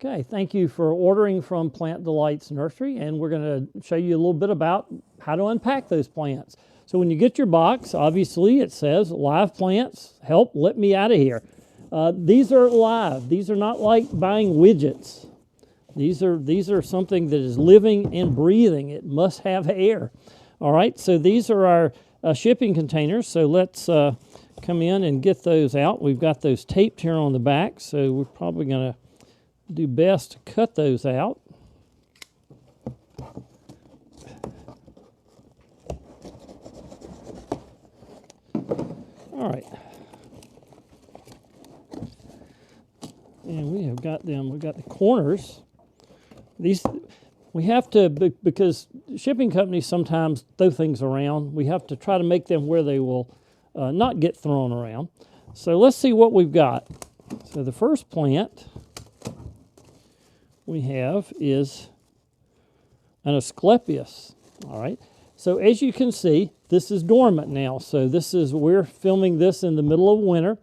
Okay, thank you for ordering from Plant Delights Nursery, and we're going to show you a little bit about how to unpack those plants. So when you get your box, obviously it says live plants, help, let me out of here. These are live. These are not like buying widgets. These are something that is living and breathing. It must have air. All right, so these are our shipping containers. So let's come in and get those out. We've got those taped here on the back, so we're probably going to do best to cut those out. All right. And we have got them, we've got the corners. These, we have to, because shipping companies sometimes throw things around, we have to try to make them where they will not get thrown around. So let's see what we've got. So the first plant we have is an Asclepias. All right. So as you can see, this is dormant now. So we're filming this in the middle of winter.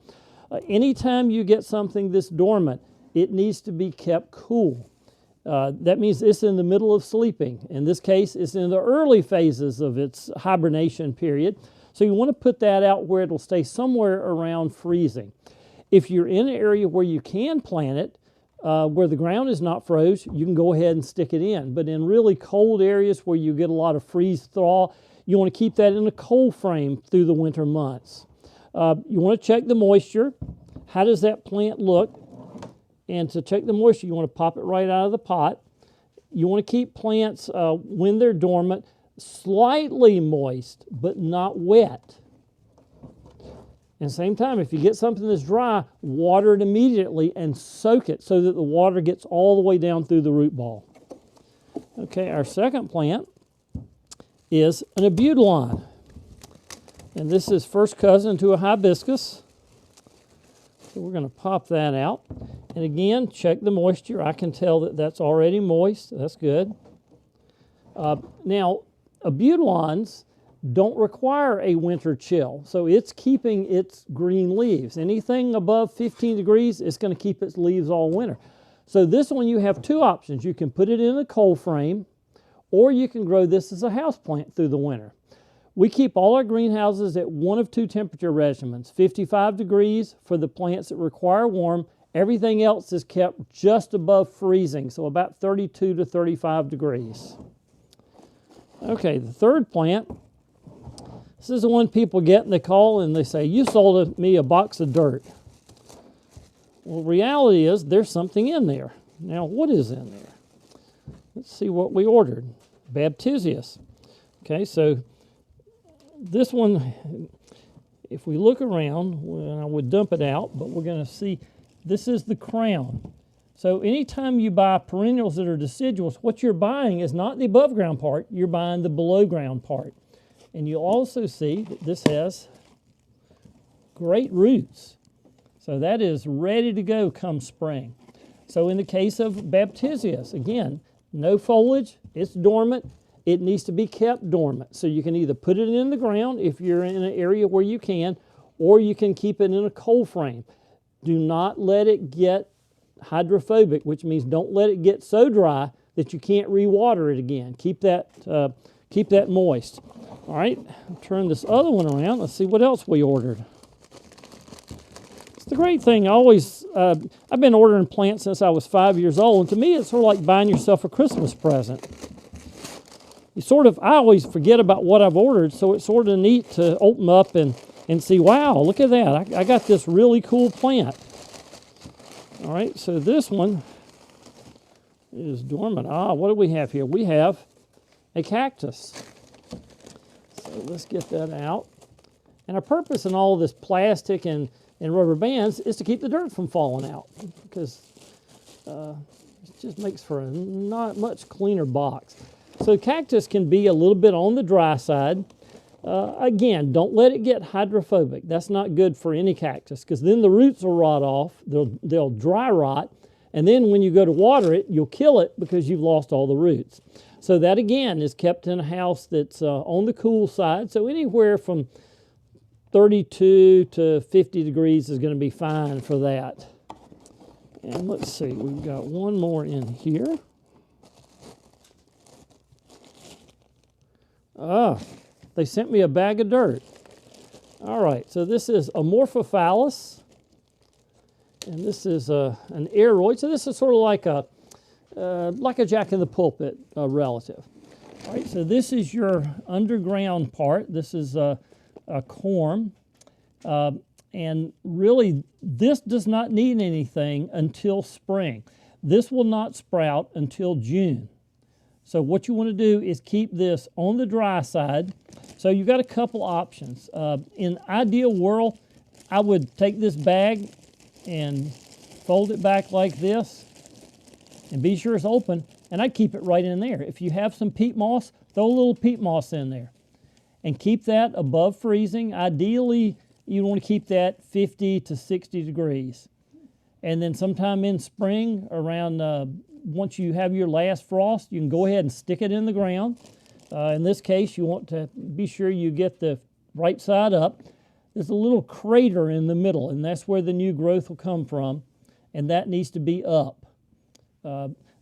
Anytime you get something this dormant, it needs to be kept cool. That means it's in the middle of sleeping. In this case, it's in the early phases of its hibernation period. So you want to put that out where it'll stay somewhere around freezing. If you're in an area where you can plant it, where the ground is not froze, you can go ahead and stick it in. But in really cold areas where you get a lot of freeze thaw, you want to keep that in a cold frame through the winter months. You want to check the moisture. How does that plant look? And to check the moisture, you want to pop it right out of the pot. You want to keep plants, when they're dormant, slightly moist, but not wet. And same time, if you get something that's dry, water it immediately and soak it so that the water gets all the way down through the root ball. Okay, our second plant is an Abutilon. And this is first cousin to a hibiscus. So we're going to pop that out. And again, check the moisture. I can tell that that's already moist. That's good. Now, Abutilons don't require a winter chill, so it's keeping its green leaves. Anything above 15 degrees, it's going to keep its leaves all winter. So this one, you have two options. You can put it in a cold frame, or you can grow this as a house plant through the winter. We keep all our greenhouses at one of two temperature regimens, 55 degrees for the plants that require warm. Everything else is kept just above freezing, so about 32 to 35 degrees. Okay, the third plant. This is the one people get and they call and they say, you sold me a box of dirt. Well, reality is there's something in there. Now, what is in there? Let's see what we ordered. Baptisius. Okay, so this one, if we look around, well, I would dump it out, but we're going to see this is the crown. So anytime you buy perennials that are deciduous, what you're buying is not the above ground part, you're buying the below ground part. And you'll also see that this has great roots. So that is ready to go come spring. So in the case of Baptisius, again, no foliage, it's dormant. It needs to be kept dormant. So you can either put it in the ground if you're in an area where you can, or you can keep it in a cold frame. Do not let it get hydrophobic, which means don't let it get so dry that you can't re-water it again. Keep that moist. All right, turn this other one around. Let's see what else we ordered. It's the great thing. I've been ordering plants since I was 5 years old, and to me, it's sort of like buying yourself a Christmas present. I always forget about what I've ordered, so it's sort of neat to open up and see, wow, look at that. I got this really cool plant. All right, so this one is dormant. What do we have here? We have a cactus. So let's get that out. And our purpose in all of this plastic and rubber bands is to keep the dirt from falling out, because it just makes for a not much cleaner box. So cactus can be a little bit on the dry side. Again, don't let it get hydrophobic. That's not good for any cactus, because then the roots will rot off. They'll dry rot. And then when you go to water it, you'll kill it because you've lost all the roots. So that, again, is kept in a house that's on the cool side. So anywhere from 32 to 50 degrees is going to be fine for that. And let's see, we've got one more in here. Ah, they sent me a bag of dirt. All right, so this is Amorphophallus, and this is an aeroid. So this is sort of like a Jack in the Pulpit relative. All right, so this is your underground part. This is a corm, and really this does not need anything until spring. This will not sprout until June. So what you want to do is keep this on the dry side. So you've got a couple options. In ideal world, I would take this bag and fold it back like this and be sure it's open, and I'd keep it right in there. If you have some peat moss, throw a little peat moss in there and keep that above freezing. Ideally, you want to keep that 50 to 60 degrees. And then sometime in spring, around once you have your last frost, you can go ahead and stick it in the ground. In this case, you want to be sure you get the right side up. There's a little crater in the middle, and that's where the new growth will come from, and that needs to be up.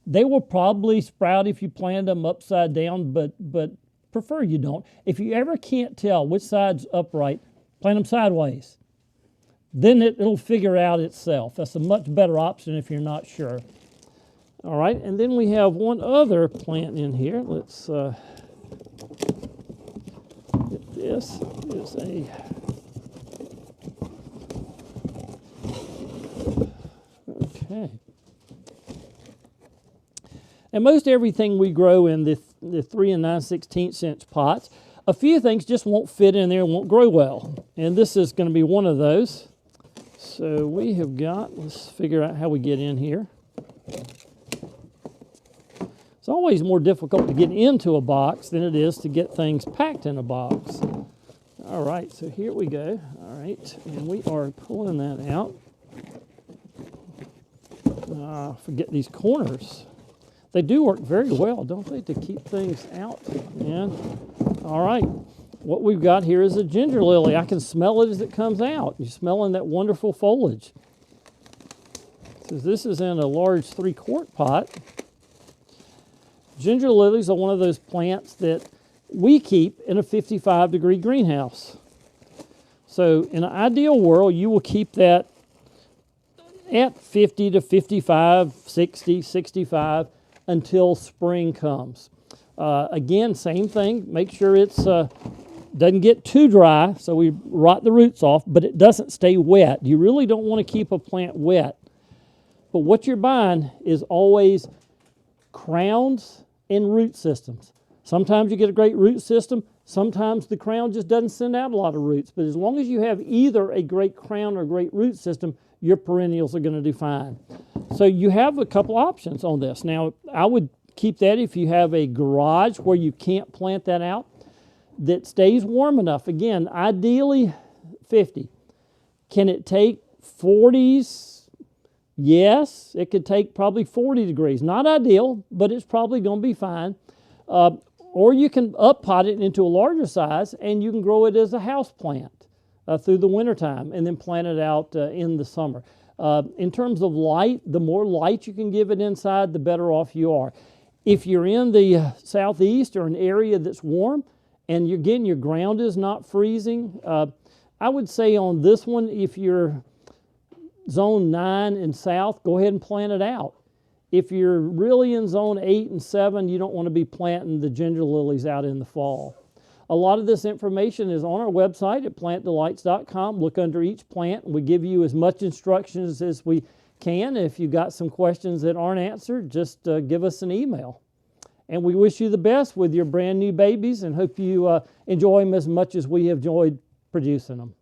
They will probably sprout if you plant them upside down, but prefer you don't. If you ever can't tell which side's upright, plant them sideways. Then it'll figure out itself. That's a much better option if you're not sure. All right, and then we have one other plant in here. Let's get this. It's a okay. And most everything we grow in the 3 9/16 inch pots. A few things just won't fit in there and won't grow well. And this is going to be one of those. So we have got, let's figure out how we get in here. It's always more difficult to get into a box than it is to get things packed in a box. All right, so here we go. All right, and we are pulling that out. Forget these corners. They do work very well, don't they, to keep things out? And all right, what we've got here is a ginger lily. I can smell it as it comes out. You're smelling that wonderful foliage. So this is in a large 3-quart pot. Ginger lilies are one of those plants that we keep in a 55-degree greenhouse. So in an ideal world, you will keep that at 50 to 55, 60, 65 until spring comes. Again, same thing. Make sure it's doesn't get too dry, so we rot the roots off, but it doesn't stay wet. You really don't want to keep a plant wet. But what you're buying is always crowns and root systems. Sometimes you get a great root system. Sometimes the crown just doesn't send out a lot of roots. But as long as you have either a great crown or a great root system, your perennials are going to do fine. So you have a couple options on this. Now, I would keep that if you have a garage where you can't plant that out, that stays warm enough. Again, ideally 50. Can it take 40s? Yes, it could take probably 40 degrees. Not ideal, but it's probably going to be fine. Or you can up-pot it into a larger size, and you can grow it as a house plant through the wintertime and then plant it out in the summer. In terms of light, the more light you can give it inside, the better off you are. If you're in the southeast or an area that's warm, and again, your ground is not freezing, I would say on this one, if you're zone 9 and south, go ahead and plant it out. If you're really in zone 8 and 7, you don't want to be planting the ginger lilies out in the fall. A lot of this information is on our website at plantdelights.com. Look under each plant, and we give you as much instructions as we can. If you've got some questions that aren't answered, just give us an email. And we wish you the best with your brand new babies and hope you enjoy them as much as we have enjoyed producing them.